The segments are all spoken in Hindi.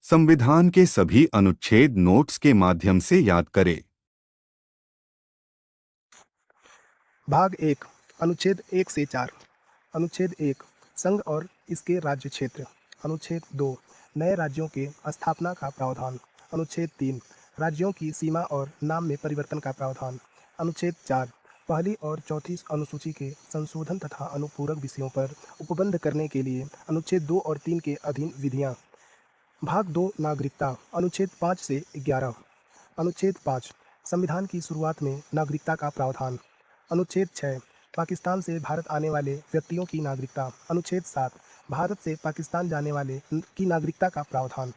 संविधान के सभी अनुच्छेद नोट्स के माध्यम से याद करें। भाग 1 अनुच्छेद 1 से 4। अनुच्छेद 1 संघ और इसके राज्य क्षेत्र। अनुच्छेद 2 नए राज्यों के स्थापना का प्रावधान। अनुच्छेद 3 राज्यों की सीमा और नाम में परिवर्तन का प्रावधान। अनुच्छेद 4 पहली और चौथी अनुसूची के संशोधन तथा अनुपूरक विषयों पर उपबंध करने के लिए अनुच्छेद 2 और 3 के अधीन विधियाँ। भाग 2 नागरिकता। अनुच्छेद 5 से 11। अनुच्छेद 5 संविधान की शुरुआत में नागरिकता का प्रावधान। अनुच्छेद 6 पाकिस्तान से भारत आने वाले व्यक्तियों की नागरिकता। अनुच्छेद 7 भारत से पाकिस्तान जाने वाले की नागरिकता का प्रावधान।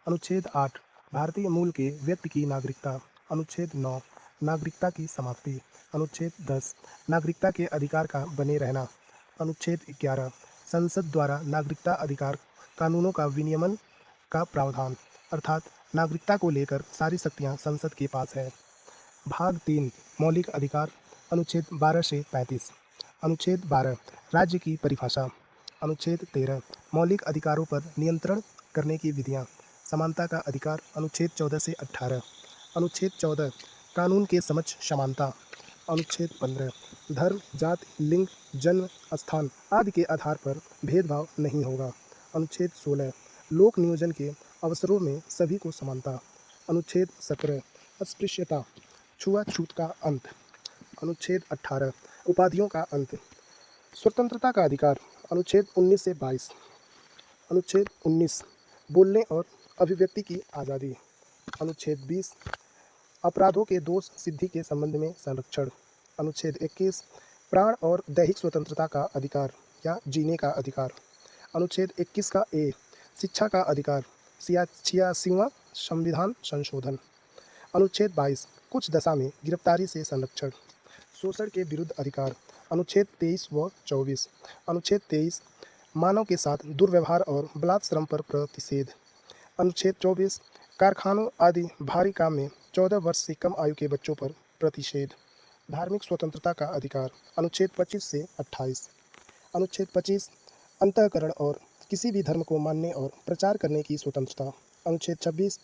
अनुच्छेद 8 भारतीय मूल के व्यक्ति की नागरिकता। अनुच्छेद 9 नागरिकता की समाप्ति। अनुच्छेद 10 नागरिकता के अधिकार का बने रहना। अनुच्छेद 11 संसद द्वारा नागरिकता अधिकार कानूनों का विनियमन का प्रावधान, अर्थात नागरिकता को लेकर सारी शक्तियां संसद के पास है। भाग 3 मौलिक अधिकार। अनुच्छेद 12 से 35। अनुच्छेद 12 राज्य की परिभाषा। अनुच्छेद 13 मौलिक अधिकारों पर नियंत्रण करने की विधियाँ। समानता का अधिकार। अनुच्छेद 14 से 18। अनुच्छेद 14 कानून के समक्ष समानता। अनुच्छेद 15 धर्म, जाति, लिंग, जन्म स्थान आदि के आधार पर भेदभाव नहीं होगा। अनुच्छेद 16 लोक नियोजन के अवसरों में सभी को समानता। अनुच्छेद 17 अस्पृश्यता, छुआछूत का अंत। अनुच्छेद 18 उपाधियों का अंत। स्वतंत्रता का अधिकार। अनुच्छेद 19 से 22। अनुच्छेद 19 बोलने और अभिव्यक्ति की आज़ादी। अनुच्छेद 20 अपराधों के दोष सिद्धि के संबंध में संरक्षण। अनुच्छेद 21 प्राण और दैहिक स्वतंत्रता का अधिकार या जीने का अधिकार। अनुच्छेद 21 का ए शिक्षा का अधिकार। 86वां संविधान संशोधन। अनुच्छेद 22 कुछ दशा में गिरफ्तारी से संरक्षण। शोषण के विरुद्ध अधिकार। अनुच्छेद 23 व 24। अनुच्छेद 23 मानव के साथ दुर्व्यवहार और बलात् श्रम पर प्रतिषेध। अनुच्छेद 24 कारखानों आदि भारी काम में 14 वर्ष से कम आयु के बच्चों पर प्रतिषेध। धार्मिक स्वतंत्रता का अधिकार। अनुच्छेद 25 से 28। अनुच्छेद 25 अंतःकरण और किसी भी धर्म को मानने और प्रचार करने की स्वतंत्रता। अनुच्छेद 26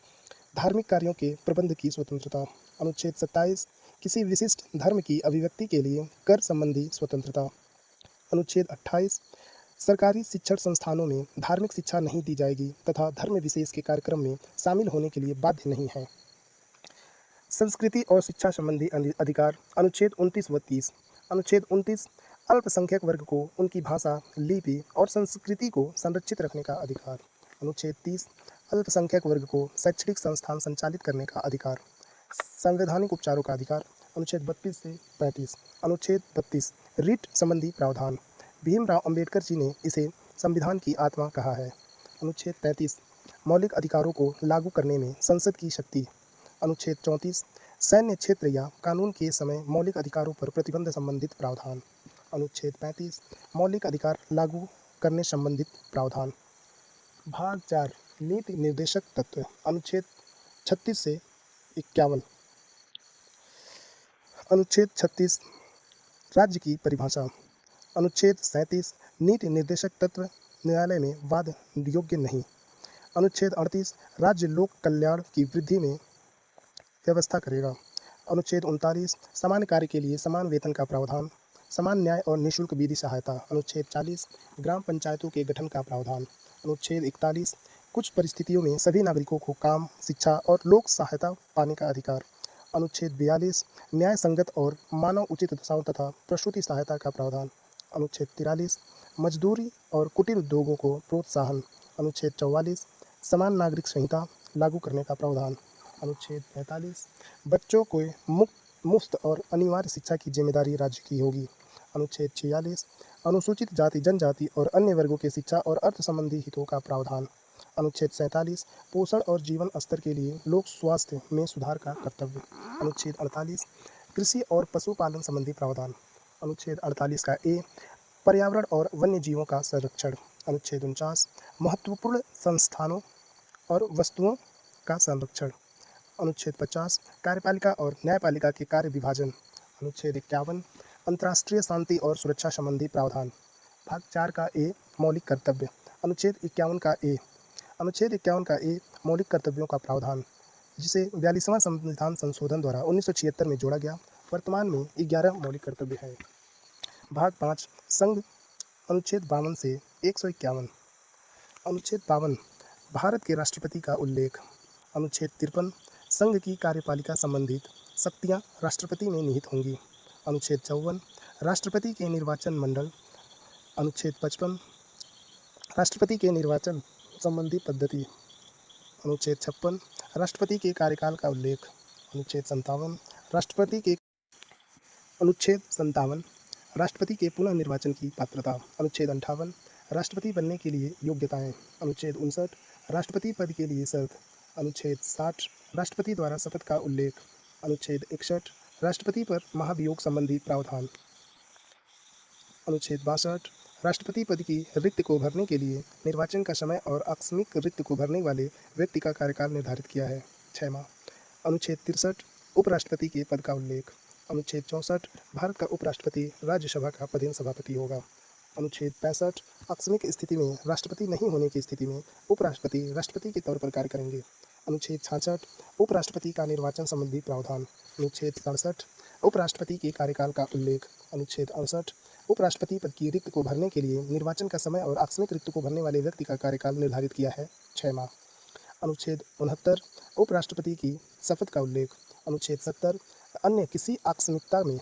धार्मिक कार्यों के प्रबंध की स्वतंत्रता। अनुच्छेद 27 किसी विशिष्ट धर्म की अभिव्यक्ति के लिए कर संबंधी स्वतंत्रता। अनुच्छेद 28 सरकारी शिक्षण संस्थानों में धार्मिक शिक्षा नहीं दी जाएगी तथा धर्म विशेष के कार्यक्रम में शामिल होने के लिए बाध्य नहीं है। संस्कृति और शिक्षा संबंधी अधिकार। अनुच्छेद 29 व 30। अनुच्छेद 29 अल्पसंख्यक वर्ग को उनकी भाषा, लिपि और संस्कृति को संरक्षित रखने का अधिकार। अनुच्छेद 30 अल्पसंख्यक वर्ग को शैक्षणिक संस्थान संचालित करने का अधिकार। संवैधानिक उपचारों का अधिकार। अनुच्छेद 32 से 35। अनुच्छेद 32 रीट संबंधी प्रावधान। भीमराव अंबेडकर जी ने इसे संविधान की आत्मा कहा है। अनुच्छेद 33 मौलिक अधिकारों को लागू करने में संसद की शक्ति। अनुच्छेद 34 सैन्य क्षेत्र या कानून के समय मौलिक अधिकारों पर प्रतिबंध संबंधित प्रावधान। अनुच्छेद 35 मौलिक अधिकार लागू करने संबंधित प्रावधान। भाग 4 नीति निर्देशक तत्व। अनुच्छेद 36 से 51। अनुच्छेद 36 राज्य की परिभाषा। अनुच्छेद 37 नीति निर्देशक तत्व न्यायालय में वाद योग्य नहीं। अनुच्छेद 38 राज्य लोक कल्याण की वृद्धि में व्यवस्था करेगा। अनुच्छेद 39 समान कार्य के लिए समान वेतन का प्रावधान। समान न्याय और निःशुल्क विधि सहायता। अनुच्छेद 40 ग्राम पंचायतों के गठन का प्रावधान। अनुच्छेद 41 कुछ परिस्थितियों में सभी नागरिकों को काम, शिक्षा और लोक सहायता पाने का अधिकार। अनुच्छेद 42 न्याय संगत और मानव उचित दशाओं तथा प्रसूति सहायता का प्रावधान। अनुच्छेद 43 मजदूरी और कुटीर उद्योगों को प्रोत्साहन। अनुच्छेद 44 समान नागरिक संहिता लागू करने का प्रावधान। अनुच्छेद 45 बच्चों को मुफ्त और अनिवार्य शिक्षा की जिम्मेदारी राज्य की होगी। अनुच्छेद 46 अनुसूचित जाति, जनजाति और अन्य वर्गों के शिक्षा और अर्थ संबंधी हितों का प्रावधान। अनुच्छेद 47 पोषण और जीवन स्तर के लिए लोक स्वास्थ्य में सुधार का कर्तव्य। अनुच्छेद 48 कृषि और पशुपालन संबंधी प्रावधान। अनुच्छेद 48 का ए पर्यावरण और वन्य जीवों का संरक्षण। अनुच्छेद 49 महत्वपूर्ण संस्थानों और वस्तुओं का संरक्षण। अनुच्छेद 50 कार्यपालिका और न्यायपालिका के कार्य विभाजन। अनुच्छेद 51 अंतर्राष्ट्रीय शांति और सुरक्षा संबंधी प्रावधान। भाग 4 का ए मौलिक कर्तव्य। अनुच्छेद 51 का ए मौलिक कर्तव्यों का प्रावधान, जिसे 42वां संविधान संशोधन द्वारा 1976 में जोड़ा गया। वर्तमान में 11 मौलिक कर्तव्य हैं। भाग 5 संघ, अनुच्छेद 52 से 151। अनुच्छेद 52 भारत के राष्ट्रपति का उल्लेख। अनुच्छेद 53 संघ की कार्यपालिका संबंधित शक्तियाँ राष्ट्रपति में निहित होंगी। अनुच्छेद 54 राष्ट्रपति के निर्वाचन मंडल। अनुच्छेद 55 राष्ट्रपति के निर्वाचन संबंधी पद्धति। अनुच्छेद 56 राष्ट्रपति के कार्यकाल का उल्लेख। अनुच्छेद 57 राष्ट्रपति के पुनः निर्वाचन की पात्रता। अनुच्छेद 58 राष्ट्रपति बनने के लिए योग्यताएं। अनुच्छेद 59 राष्ट्रपति पद के लिए शर्त। अनुच्छेद 60 राष्ट्रपति द्वारा शपथ का उल्लेख। अनुच्छेद 61 राष्ट्रपति पर महाभियोग संबंधी प्रावधान। अनुच्छेद 62 राष्ट्रपति पद की रिक्त को भरने के लिए निर्वाचन का समय और आकस्मिक रिक्त को भरने वाले व्यक्ति का कार्यकाल निर्धारित किया है, 6 माह। अनुच्छेद 63 उपराष्ट्रपति के पद का उल्लेख। अनुच्छेद 64 भारत का उपराष्ट्रपति राज्यसभा का पदेन सभापति होगा। अनुच्छेद 65 आकस्मिक स्थिति में राष्ट्रपति नहीं होने की स्थिति में उपराष्ट्रपति राष्ट्रपति के तौर पर कार्य करेंगे। अनुच्छेद 66 उपराष्ट्रपति का निर्वाचन संबंधी प्रावधान। अनुच्छेद 67 उपराष्ट्रपति के कार्यकाल का उल्लेख। अनुच्छेद 68 उपराष्ट्रपति पद की रिक्त को भरने के लिए निर्वाचन का समय और आकस्मिक रिक्त को भरने वाले व्यक्ति का कार्यकाल निर्धारित किया है, 6 माह। अनुच्छेद 69 उपराष्ट्रपति की शपथ का उल्लेख। अनुच्छेद 70 अन्य किसी आकस्मिकता में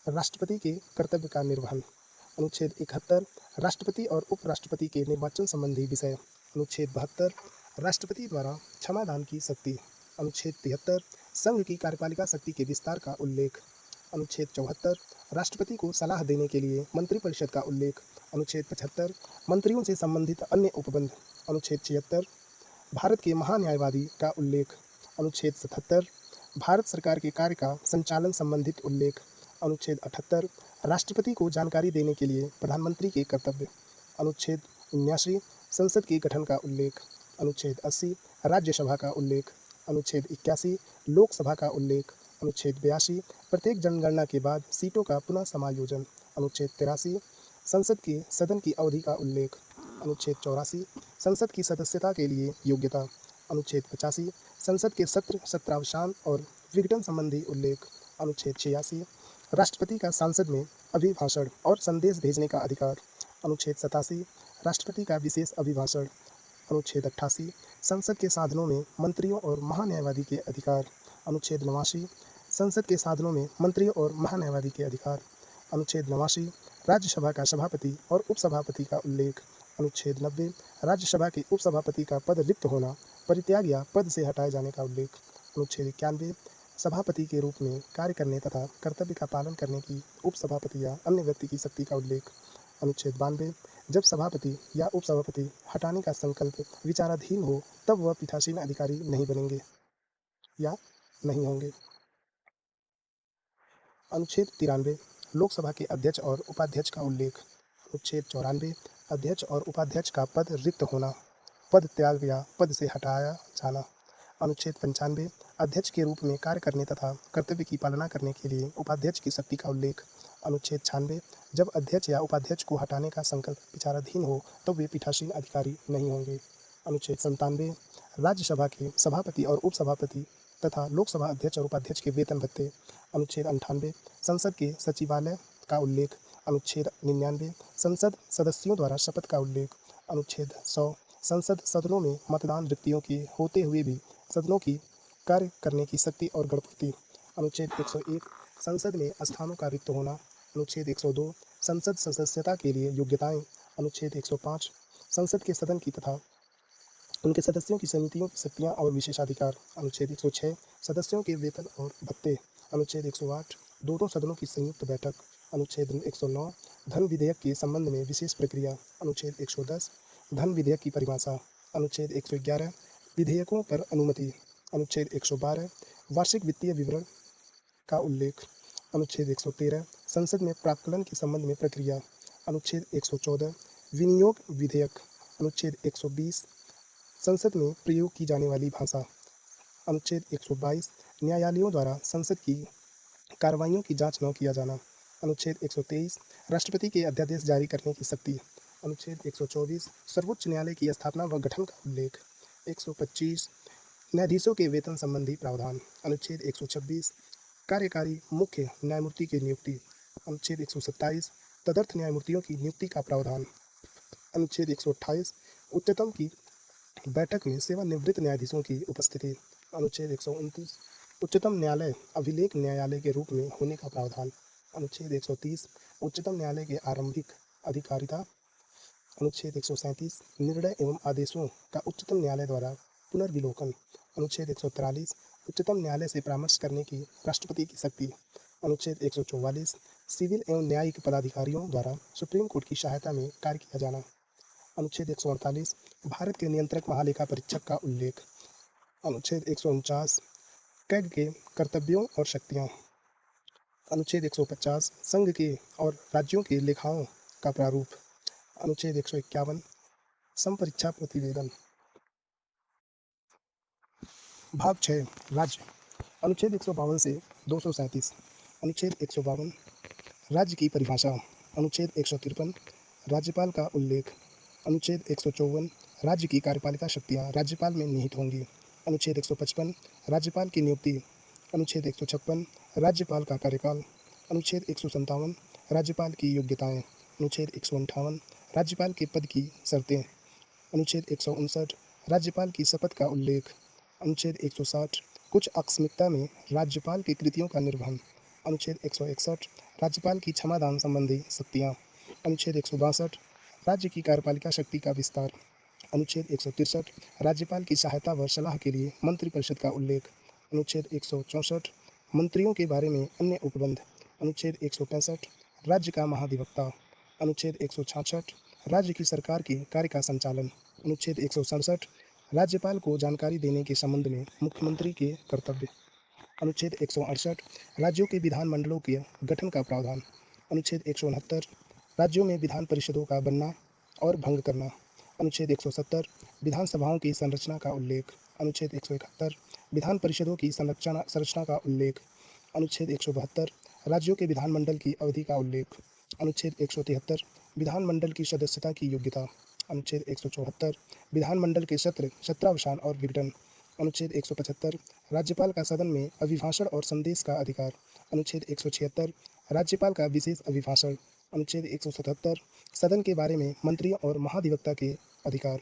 राष्ट्रपति के कर्तव्य का निर्वहन। अनुच्छेद 71 राष्ट्रपति और उपराष्ट्रपति के निर्वाचन संबंधी विषय। अनुच्छेद 72 राष्ट्रपति द्वारा क्षमादान की शक्ति। अनुच्छेद 73 संघ की कार्यपालिका शक्ति के विस्तार का उल्लेख। अनुच्छेद 74 राष्ट्रपति को सलाह देने के लिए मंत्रिपरिषद का उल्लेख। अनुच्छेद 75 मंत्रियों से संबंधित अन्य उपबंध। अनुच्छेद 76 भारत के महान्यायवादी का उल्लेख। अनुच्छेद 77 भारत सरकार के कार्य का संचालन संबंधित उल्लेख। अनुच्छेद 78 राष्ट्रपति को जानकारी देने के लिए प्रधानमंत्री के कर्तव्य। अनुच्छेद 79 संसद के गठन का उल्लेख। अनुच्छेद 80 राज्यसभा का उल्लेख। अनुच्छेद 81 लोकसभा का उल्लेख। अनुच्छेद 82 प्रत्येक जनगणना के बाद सीटों का पुनः समायोजन। अनुच्छेद 83 संसद के सदन की अवधि का उल्लेख। अनुच्छेद 84 संसद की सदस्यता के लिए योग्यता। अनुच्छेद 85 संसद के सत्र, सत्रावसान और विघटन संबंधी उल्लेख। अनुच्छेद 86 राष्ट्रपति का सांसद में अभिभाषण और संदेश भेजने का अधिकार। अनुच्छेद 87 राष्ट्रपति का विशेष अभिभाषण। अनुच्छेद 88 संसद के साधनों में मंत्रियों और महान्यायवादी के अधिकार। अनुच्छेद 89 संसद के साधनों में मंत्रियों और महान्यायवादी के अधिकार। अनुच्छेद 89 राज्यसभा का सभापति और उपसभापति का उल्लेख। अनुच्छेद 90 राज्यसभा के उपसभापति का पद रिक्त होना, परित्याग या पद से हटाए जाने का उल्लेख। अनुच्छेद 91 सभापति के रूप में कार्य करने तथा कर्तव्य का पालन करने की उपसभापति या अन्य व्यक्ति की शक्ति का उल्लेख। अनुच्छेद 92 जब सभापति या उपसभापति हटाने का संकल्प विचाराधीन हो तब वह पीठासीन अधिकारी नहीं बनेंगे या नहीं होंगे। अनुच्छेद 93 लोकसभा के अध्यक्ष और उपाध्यक्ष का उल्लेख। अनुच्छेद 94 अध्यक्ष और उपाध्यक्ष का पद रिक्त होना, पद त्याग या पद से हटाया जाना। अनुच्छेद 95 अध्यक्ष के रूप में कार्य करने तथा कर्तव्य की पालना करने के लिए उपाध्यक्ष की शक्ति का उल्लेख। अनुच्छेद 96 जब अध्यक्ष या उपाध्यक्ष को हटाने का संकल्प विचाराधीन हो तो वे पीठासीन अधिकारी नहीं होंगे। अनुच्छेद 97 राज्यसभा के सभापति और उपसभापति तथा लोकसभा अध्यक्ष और उपाध्यक्ष के वेतन भत्ते। अनुच्छेद 98 संसद के सचिवालय का उल्लेख। अनुच्छेद 99 संसद सदस्यों द्वारा शपथ का उल्लेख। अनुच्छेद 100 संसद सदनों में मतदान रिक्तियों के होते हुए भी सदनों की कार्य करने की शक्ति और गणपूर्ति। अनुच्छेद 101 संसद में स्थानों का रिक्त होना। अनुच्छेद 102 संसद सदस्यता के लिए योग्यताएं। अनुच्छेद 105 संसद के सदन की तथा उनके सदस्यों की समितियों की शक्तियाँ और विशेषाधिकार। अनुच्छेद 106 सदस्यों के वेतन और भत्ते। अनुच्छेद 108 दोनों सदनों की संयुक्त बैठक। अनुच्छेद 109 धन विधेयक के संबंध में विशेष प्रक्रिया। अनुच्छेद 110 धन विधेयक की परिभाषा। अनुच्छेद 111 विधेयकों पर अनुमति। अनुच्छेद 112 वार्षिक वित्तीय विवरण का उल्लेख। अनुच्छेद 113 संसद में प्राक्कलन के संबंध में प्रक्रिया। अनुच्छेद 114 विनियोग विधेयक। अनुच्छेद 120 संसद में प्रयोग की जाने वाली भाषा। अनुच्छेद 122 न्यायालयों द्वारा संसद की कार्रवाइयों की जांच न किया जाना। अनुच्छेद 123 राष्ट्रपति के अध्यादेश जारी करने की शक्ति। अनुच्छेद 124 सर्वोच्च न्यायालय की स्थापना व गठन का उल्लेख। 125 न्यायाधीशों के वेतन संबंधी प्रावधान। अनुच्छेद 126 कार्यकारी मुख्य न्यायमूर्ति की नियुक्ति। अनुच्छेद 127 तदर्थ न्यायमूर्तियों की नियुक्ति का प्रावधान। अनुच्छेद 128 उच्चतम की बैठक में सेवानिवृत्त न्यायाधीशों की उपस्थिति। अनुच्छेद 129 उच्चतम न्यायालय अभिलेख न्यायालय के रूप में होने का प्रावधान। अनुच्छेद 130 उच्चतम न्यायालय के आरंभिक अधिकारिता। अनुच्छेद 137 निर्णय एवं आदेशों का उच्चतम न्यायालय द्वारा पुनर्विलोकन। अनुच्छेद 143 उच्चतम न्यायालय से परामर्श करने की राष्ट्रपति की शक्ति। अनुच्छेद 144 सिविल एवं न्यायिक पदाधिकारियों द्वारा सुप्रीम कोर्ट की सहायता में कार्य किया जाना। अनुच्छेद 148 भारत के नियंत्रक महालेखा परीक्षक का उल्लेख। अनुच्छेद 149 कैग के कर्तव्यों और शक्तियाँ। अनुच्छेद 150 संघ के और राज्यों के लेखाओं का प्रारूप। अनुच्छेद 151 संपरीक्षा प्रतिवेदन। भाग 6 राज्य। अनुच्छेद 152 से 237। अनुच्छेद 152 राज्य की परिभाषा। अनुच्छेद 153 राज्यपाल का उल्लेख। अनुच्छेद 154 राज्य की कार्यपालिका शक्तियाँ राज्यपाल में निहित होंगी। अनुच्छेद 155 राज्यपाल की नियुक्ति। अनुच्छेद 156 राज्यपाल का कार्यकाल। अनुच्छेद 157 राज्यपाल की योग्यताएं। अनुच्छेद 158 राज्यपाल के पद की शर्तें। अनुच्छेद 159 राज्यपाल की शपथ का उल्लेख। अनुच्छेद 160 कुछ आकस्मिकता में राज्यपाल की कृतियों का निर्वहन। अनुच्छेद 161 राज्यपाल की क्षमादान संबंधी शक्तियाँ। अनुच्छेद 162 राज्य की कार्यपालिका शक्ति का विस्तार। अनुच्छेद 163 राज्यपाल की सहायता व सलाह के लिए मंत्रिपरिषद का उल्लेख। अनुच्छेद 164 मंत्रियों के बारे में अन्य उपबंध। अनुच्छेद 165 राज्य का महाधिवक्ता। अनुच्छेद 166 राज्य की सरकार के कार्य का संचालन। अनुच्छेद 167 राज्यपाल को जानकारी देने के संबंध में मुख्यमंत्री के कर्तव्य। अनुच्छेद 168 राज्यों के विधानमंडलों के गठन का प्रावधान। अनुच्छेद 169 राज्यों में विधान परिषदों का बनना और भंग करना। अनुच्छेद 170 विधानसभाओं की संरचना का उल्लेख। अनुच्छेद 171 विधान परिषदों की संरचना का उल्लेख। अनुच्छेद 172 राज्यों के विधानमंडल की अवधि का उल्लेख। अनुच्छेद 173 विधानमंडल की सदस्यता की योग्यता। अनुच्छेद 174 विधानमंडल के सत्रावसान और विघटन। अनुच्छेद 175 राज्यपाल का सदन में अभिभाषण और संदेश का अधिकार। अनुच्छेद 176 राज्यपाल का विशेष अभिभाषण। अनुच्छेद 177 सदन के बारे में मंत्रियों और महाधिवक्ता के अधिकार।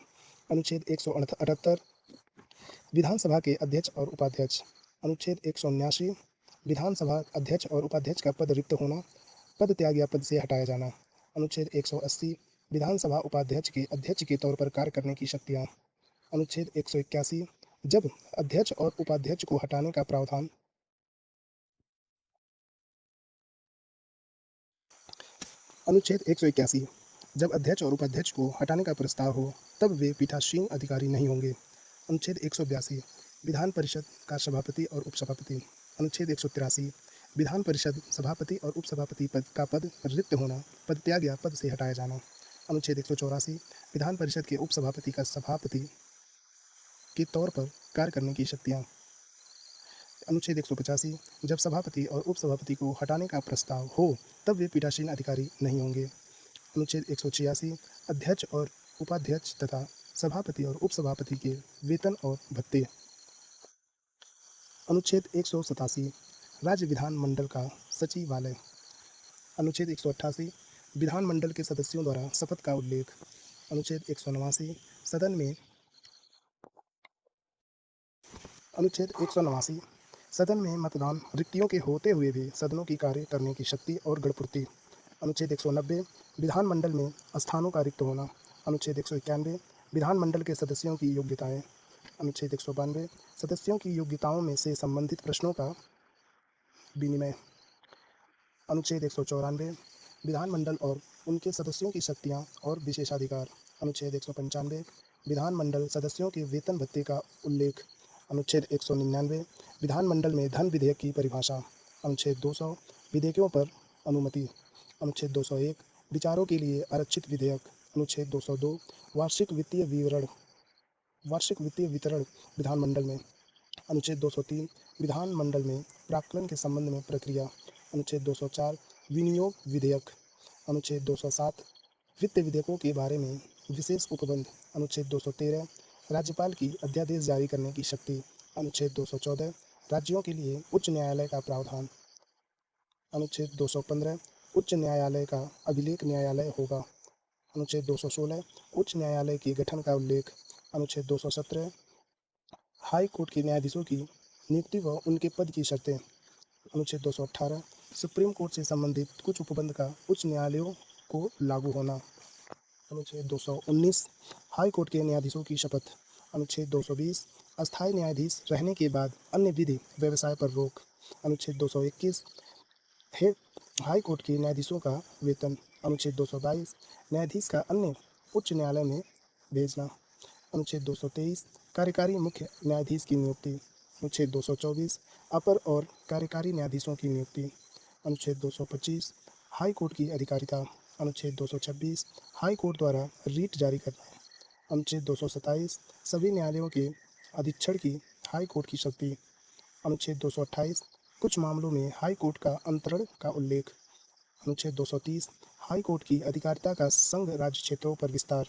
अनुच्छेद 178 विधानसभा के अध्यक्ष और उपाध्यक्ष। अनुच्छेद 179 विधानसभा अध्यक्ष और उपाध्यक्ष का पद रिक्त होना, पद त्याग या पद से हटाया जाना। अनुच्छेद 180 विधानसभा उपाध्यक्ष के अध्यक्ष के तौर पर कार्य करने की शक्तियाँ। अनुच्छेद 181 जब अध्यक्ष और उपाध्यक्ष को हटाने का प्रावधान। अनुच्छेद 181 जब अध्यक्ष और उपाध्यक्ष को हटाने का प्रस्ताव हो तब वे पीठासीन अधिकारी नहीं होंगे। अनुच्छेद 182 विधान परिषद का सभापति और उपसभापति। अनुच्छेद 183 विधान परिषद सभापति और उपसभापति पद का पद रिक्त होना, पद त्याग या पद से हटाया जाना। अनुच्छेद 184 विधान परिषद के उपसभापति का सभापति के तौर पर कार्य करने की शक्तियाँ। अनुच्छेद 185 जब सभापति और उपसभापति को हटाने का प्रस्ताव हो तब वे पीठासीन अधिकारी नहीं होंगे। अनुच्छेद 186 अध्यक्ष और उपाध्यक्ष तथा सभापति और उपसभापति के वेतन और भत्ते। अनुच्छेद 187 राज्य विधानमंडल का सचिवालय। अनुच्छेद 188 विधानमंडल के सदस्यों द्वारा शपथ का उल्लेख। अनुच्छेद 189 सदन में अनुच्छेद 189 सदन में मतदान रिक्तियों के होते हुए भी सदनों की कार्य करने की शक्ति और गणपूर्ति। अनुच्छेद 190 विधानमंडल में स्थानों का रिक्त होना। अनुच्छेद 191 विधानमंडल के सदस्यों की योग्यताएं। अनुच्छेद 192 सदस्यों की योग्यताओं में से संबंधित प्रश्नों का विनिमय। अनुच्छेद 194 विधानमंडल और उनके सदस्यों की शक्तियां और विशेषाधिकार। अनुच्छेद 195 विधानमंडल सदस्यों के वेतन भत्ते का उल्लेख। अनुच्छेद 199 विधानमंडल में धन विधेयक की परिभाषा। अनुच्छेद 200 विधेयकों पर अनुमति। अनुच्छेद 201 विचारों के लिए आरक्षित विधेयक। अनुच्छेद 202 वार्षिक वित्तीय वितरण विधानमंडल में। अनुच्छेद 203 विधानमंडल में प्राक्कलन के संबंध में प्रक्रिया। अनुच्छेद 204 विनियोग विधेयक। अनुच्छेद 207 वित्त विधेयकों के बारे में विशेष उपबंध। अनुच्छेद 213 राज्यपाल की अध्यादेश जारी करने की शक्ति। अनुच्छेद 214 राज्यों के लिए उच्च न्यायालय का प्रावधान। अनुच्छेद 215 उच्च न्यायालय का अभिलेख न्यायालय होगा। अनुच्छेद 216 उच्च न्यायालय के गठन का उल्लेख। अनुच्छेद 217 हाई कोर्ट के न्यायाधीशों की नियुक्ति व उनके पद की शर्तें। अनुच्छेद 218 सुप्रीम कोर्ट से संबंधित कुछ उपबंध का उच्च न्यायालयों को लागू होना। अनुच्छेद 219 हाई कोर्ट के न्यायाधीशों की शपथ। अनुच्छेद 220 अस्थायी न्यायाधीश रहने के बाद अन्य विधि व्यवसाय पर रोक। अनुच्छेद 221 हेड हाई कोर्ट के न्यायाधीशों का वेतन। अनुच्छेद 222 न्यायाधीश का अन्य उच्च न्यायालय में भेजना। अनुच्छेद 223 कार्यकारी मुख्य न्यायाधीश की नियुक्ति। अनुच्छेद 224 अपर और कार्यकारी न्यायाधीशों की नियुक्ति। अनुच्छेद 225 हाई कोर्ट की अधिकारिता। अनुच्छेद 226 हाई कोर्ट द्वारा रीट जारी करना। अनुच्छेद 227 सभी न्यायालयों के अधीक्षण की हाई कोर्ट की शक्ति। अनुच्छेद 228 कुछ मामलों में हाई कोर्ट का अंतरण का उल्लेख। अनुच्छेद 230 हाई कोर्ट की अधिकारिता का संघ राज्य क्षेत्रों पर विस्तार।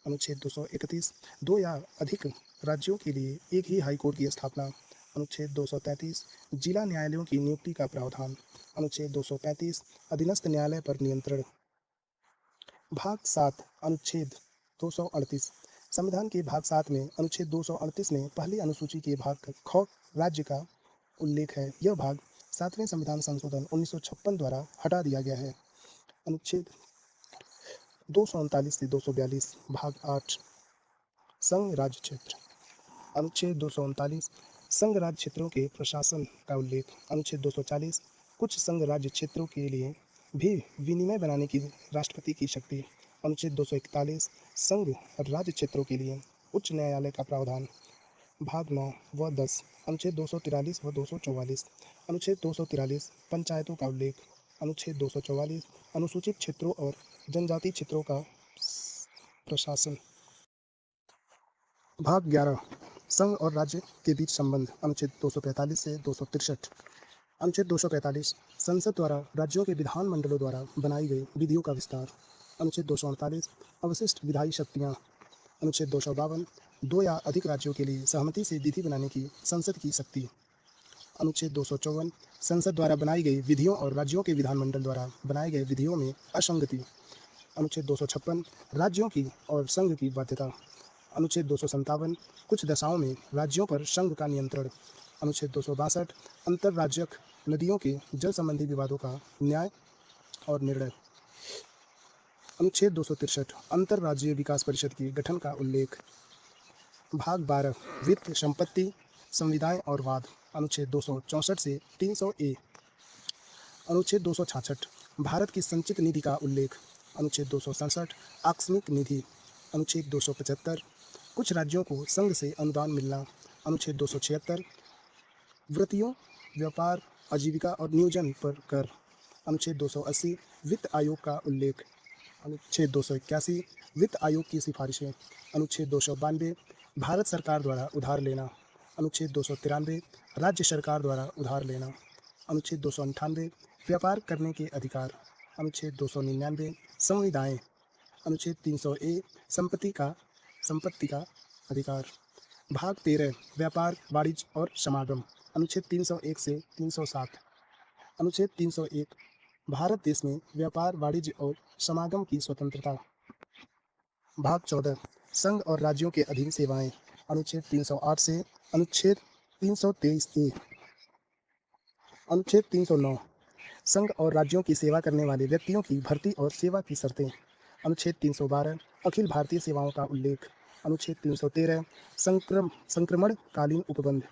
अनुच्छेद 231 दो या अधिक राज्यों के लिए एक ही हाई कोर्ट की स्थापना। अनुच्छेद 233 जिला न्यायालयों की नियुक्ति का प्रावधान। अनुच्छेद 235 अधीनस्थ न्यायालय पर नियंत्रण। भाग 7 अनुच्छेद 238 संविधान के भाग 7 में अनुच्छेद 238 में पहली अनुसूची के भाग ख राज्य का उल्लेख है। यह भाग 7वें संविधान संशोधन 1956 द्वारा हटा दिया गया है। अनुच्छेद 239 से 242 भाग 8 संघ राज्य क्षेत्र। अनुच्छेद 239 संघ राज्य क्षेत्रों के प्रशासन का उल्लेख। अनुच्छेद 240 कुछ संघ राज्य क्षेत्रों के लिए भी विनिमय बनाने की राष्ट्रपति की शक्ति। अनुच्छेद 241 संघ राज्य क्षेत्रों के लिए उच्च न्यायालय का प्रावधान। भाग 9 व 10 अनुच्छेद 243 व 244। अनुच्छेद 243 पंचायतों का उल्लेख। अनुच्छेद 244 अनुसूचित क्षेत्रों और जनजाति क्षेत्रों का प्रशासन। भाग 11 संघ और राज्य के बीच संबंध। अनुच्छेद 245 से 263। अनुच्छेद 245 संसद द्वारा राज्यों के विधानमंडलों द्वारा बनाई गई विधियों का विस्तार। अनुच्छेद 248 अवशिष्ट विधायी शक्तियाँ। अनुच्छेद 252 दो या अधिक राज्यों के लिए सहमति से विधि बनाने की संसद की शक्ति। अनुच्छेद 254 संसद द्वारा बनाई गई विधियों और राज्यों के विधानमंडल द्वारा बनाए गए विधियों में असंगति। अनुच्छेद 256 राज्यों की और संघ की बाध्यता। अनुच्छेद 257 कुछ दशाओं में राज्यों पर संघ का नियंत्रण। अनुच्छेद 262 अंतर्राज्यिक नदियों के जल संबंधी विवादों का न्याय और निर्णय। अनुच्छेद 263 अंतर्राज्यीय विकास परिषद की गठन का उल्लेख। भाग 12 वित्त संपत्ति संविदाएं और वाद। अनुच्छेद 264 से 300 ए। अनुच्छेद 266 भारत की संचित निधि का उल्लेख। अनुच्छेद 267 आकस्मिक निधि। अनुच्छेद 275 कुछ राज्यों को संघ से अनुदान मिलना। अनुच्छेद 276 वृत्तियों व्यापार आजीविका और नियोजन पर कर। अनुच्छेद 280 वित्त आयोग का उल्लेख। अनुच्छेद 281 वित्त आयोग की सिफारिशें। अनुच्छेद 292 भारत सरकार द्वारा उधार लेना। अनुच्छेद 293 राज्य सरकार द्वारा उधार लेना। अनुच्छेद 298 व्यापार करने के अधिकार। अनुच्छेद 299 संविदाएं। अनुच्छेद 300 ए संपत्ति का अधिकार। भाग 13 व्यापार वाणिज्य और समागम। अनुच्छेद 301 से 307। अनुच्छेद 301 भारत देश में व्यापार वाणिज्य और समागम की स्वतंत्रता। भाग 14 संघ और राज्यों के अधीन सेवाएं। अनुच्छेद 308 से अनुच्छेद 323 ए। अनुच्छेद 309 संघ और राज्यों की सेवा करने वाले व्यक्तियों की भर्ती और सेवा की शर्तें। अनुच्छेद 312 अखिल भारतीय सेवाओं का उल्लेख। अनुच्छेद 313 संक्रमणकालीन उपबंध।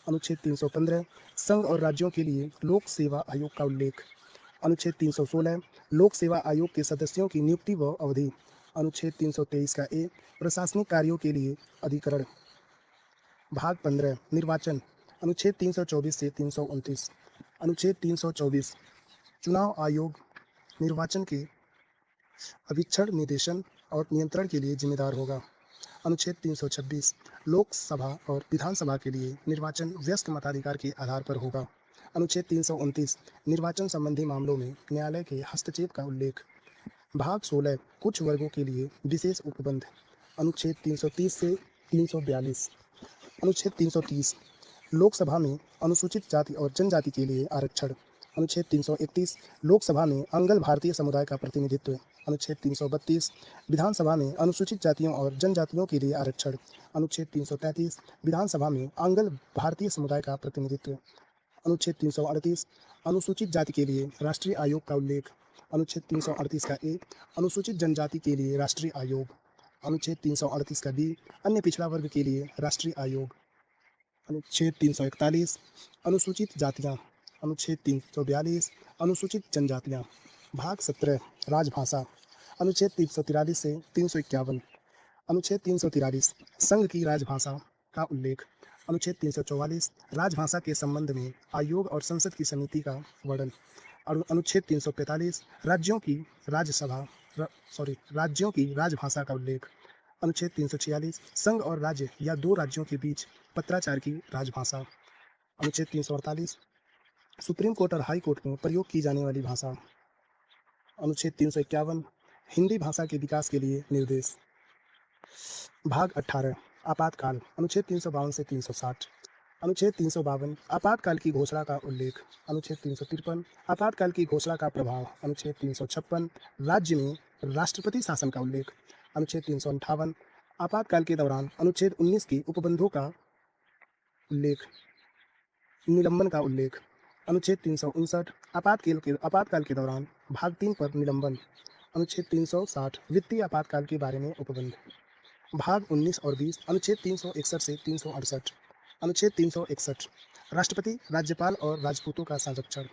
अनुच्छेद 315 संघ और राज्यों के लिए लोक सेवा आयोग का उल्लेख। अनुच्छेद 316 लोक सेवा आयोग के सदस्यों की नियुक्ति व अवधि। अनुच्छेद 323 का ए प्रशासनिक कार्यों के लिए अधिकरण। भाग 15 निर्वाचन। अनुच्छेद 324 से 329। अनुच्छेद 324 चुनाव आयोग निर्वाचन के अभीक्षण निदेशन और नियंत्रण के लिए जिम्मेदार होगा। अनुच्छेद 326 लोकसभा और विधानसभा के लिए निर्वाचन व्यस्त मताधिकार के आधार पर होगा। अनुच्छेद 329 निर्वाचन संबंधी मामलों में न्यायालय के हस्तक्षेप का उल्लेख। भाग 16 कुछ वर्गों के लिए विशेष उपबंध। अनुच्छेद 330 से 342। अनुच्छेद 330 लोकसभा में अनुसूचित जाति और जनजाति के लिए आरक्षण। अनुच्छेद 331 लोकसभा में अंगल भारतीय समुदाय का प्रतिनिधित्व। अनुच्छेद 332 विधानसभा में अनुसूचित जातियों और जनजातियों के लिए आरक्षण। अनुच्छेद 333 विधानसभा में अंगल भारतीय समुदाय का प्रतिनिधित्व। अनुच्छेद 338 अनुसूचित जाति के लिए राष्ट्रीय आयोग का उल्लेख। अनुच्छेद 338 का ए अनुसूचित जनजाति के लिए राष्ट्रीय आयोग। अनुच्छेद 338 का बी अन्य पिछड़ा वर्ग के लिए राष्ट्रीय आयोग। अनुच्छेद 341 अनुसूचित जातियाँ। अनुच्छेद 342 अनुसूचित जनजातियाँ। भाग 17 राजभाषा। अनुच्छेद 343 से 351। अनुच्छेद 343 संघ की राजभाषा का उल्लेख। अनुच्छेद 344 राजभाषा के संबंध में आयोग और संसद की समिति का वर्णन। अनुच्छेद 345 राज्यों की राजभाषा का उल्लेख। अनुच्छेद 346 संघ और राज्य या दो राज्यों के बीच पत्राचार की राजभाषा। अनुच्छेद 348 सुप्रीम कोर्ट और हाई कोर्ट में प्रयोग की जाने वाली भाषा। अनुच्छेद 351 हिंदी भाषा के विकास के लिए निर्देश। भाग 18 आपातकाल। अनुच्छेद 352 से 360। अनुच्छेद 352 आपातकाल की घोषणा का उल्लेख। अनुच्छेद 353 आपातकाल की घोषणा का प्रभाव। अनुच्छेद 356 राज्य में राष्ट्रपति शासन का उल्लेख। अनुच्छेद 358 आपातकाल के दौरान अनुच्छेद 19 के उपबंधों का उल्लेख, निलंबन का उल्लेख। अनुच्छेद 359 आपातकाल के दौरान भाग 3 पर निलंबन। अनुच्छेद 360 वित्तीय आपातकाल के बारे में उपबंध। भाग 19 और 20 अनुच्छेद 361 से 368। अनुच्छेद 361 राष्ट्रपति, राज्यपाल और राजपूतों का संरक्षण।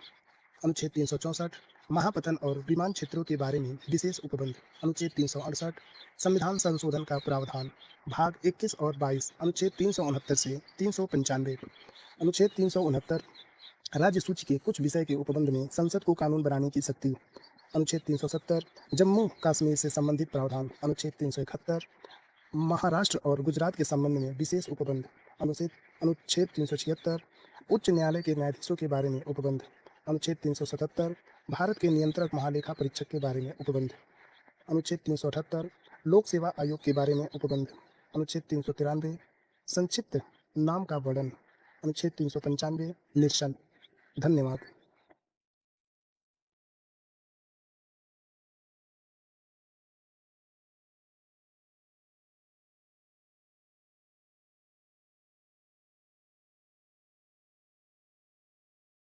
अनुच्छेद 364 महापतन और विमान क्षेत्रों के बारे में विशेष उपबंध। अनुच्छेद 368 संविधान संशोधन का प्रावधान। भाग 21 और 22 अनुच्छेद 369 से 395। अनुच्छेद 369 राज्य सूची के कुछ विषय के उपबंध में संसद को कानून बनाने की शक्ति। अनुच्छेद 370 जम्मू कश्मीर से संबंधित प्रावधान। अनुच्छेद 371 महाराष्ट्र और गुजरात के संबंध में विशेष उपबंध। अनुच्छेद 376 उच्च न्यायालय के न्यायाधीशों के बारे में उपबंध। अनुच्छेद 377 भारत के नियंत्रक महालेखा परीक्षक के बारे में उपबंध। अनुच्छेद 378 लोक सेवा आयोग के बारे में उपबंध। अनुच्छेद 393 संक्षिप्त नाम का वर्णन। अनुच्छेद 395 निरसन। धन्यवाद।